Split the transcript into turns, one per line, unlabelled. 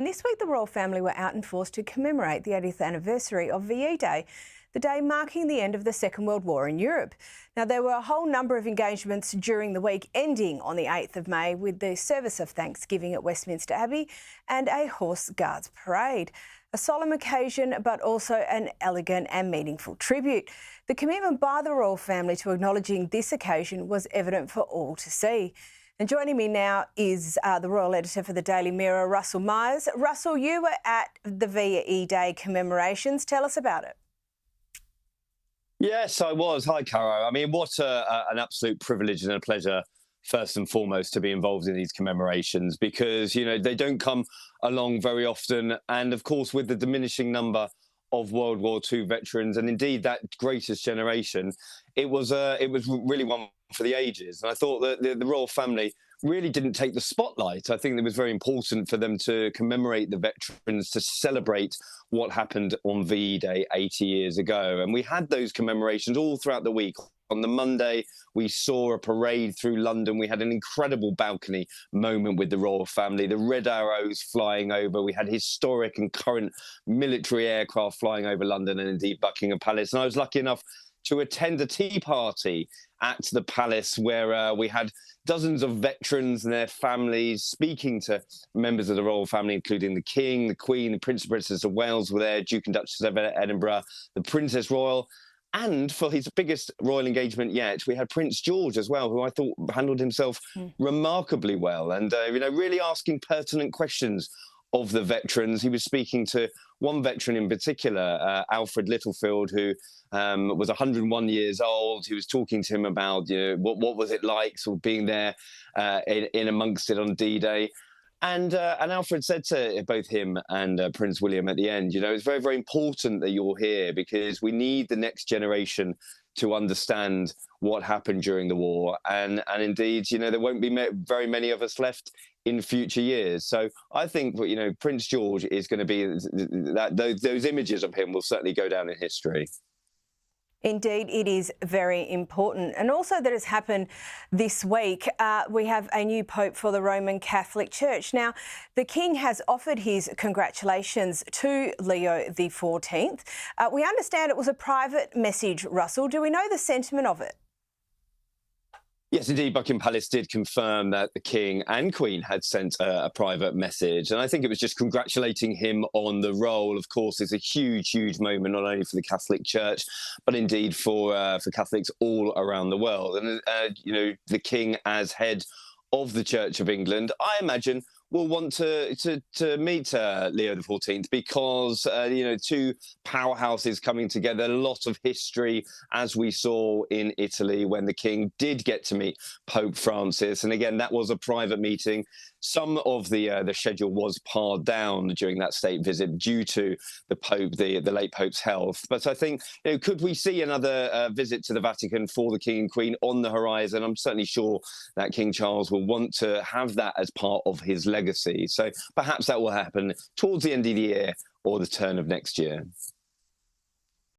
And this week, the royal family were out in force to commemorate the 80th anniversary of VE Day, the day marking the end of the Second World War in Europe. Now, there were a whole number of engagements during the week, ending on the 8th of May with the service of thanksgiving at Westminster Abbey and a Horse Guards parade. A solemn occasion, but also an elegant and meaningful tribute. The commitment by the royal family to acknowledging this occasion was evident for all to see. And joining me now is the royal editor for the Daily Mirror, Russell Myers. Russell, you were at the VE Day commemorations. Tell us about it.
Yes, I was. Hi, Caro. I mean, what an absolute privilege and a pleasure, first and foremost, to be involved in these commemorations because, you know, they don't come along very often. And of course, with the diminishing number of World War II veterans and indeed that greatest generation, it was really one for the ages. And I thought that the royal family really didn't take the spotlight. I think it was very important for them to commemorate the veterans, to celebrate what happened on VE Day 80 years ago. And we had those commemorations all throughout the week. On the Monday, we saw a parade through London. We had an incredible balcony moment with the royal family, the red arrows flying over. We had historic and current military aircraft flying over London and indeed Buckingham Palace. And I was lucky enough to attend a tea party at the palace where we had dozens of veterans and their families speaking to members of the royal family, including the King, the Queen, the Prince and Princess of Wales were there, Duke and Duchess of Edinburgh, the Princess Royal. And for his biggest royal engagement yet, we had Prince George as well, who I thought handled himself remarkably well and, really asking pertinent questions of the veterans. He was speaking to one veteran in particular, Alfred Littlefield, who was 101 years old. He was talking to him about, what was it like sort of being there in amongst it on D-Day. And Alfred said to both him and Prince William at the end, it's very, very important that you're here because we need the next generation to understand what happened during the war. And indeed, there won't be very many of us left in future years. So I think, Prince George is going to be those images of him will certainly go down in history.
Indeed, it is very important. And also that has happened this week, we have a new Pope for the Roman Catholic Church. Now, the King has offered his congratulations to Leo XIV. We understand it was a private message, Russell. Do we know the sentiment of it?
Yes, indeed, Buckingham Palace did confirm that the King and Queen had sent a private message. And I think it was just congratulating him on the role. Of course, it's a huge, huge moment, not only for the Catholic Church, but indeed for Catholics all around the world. And, the King as head of the Church of England, I imagine, will want to meet Leo XIV because, two powerhouses coming together, a lot of history, as we saw in Italy when the King did get to meet Pope Francis. And again, that was a private meeting. Some of the schedule was pared down during that state visit due to the Pope, the late Pope's health. But I think, could we see another visit to the Vatican for the King and Queen on the horizon? I'm certainly sure that King Charles will want to have that as part of his legacy. So perhaps that will happen towards the end of the year or the turn of next year.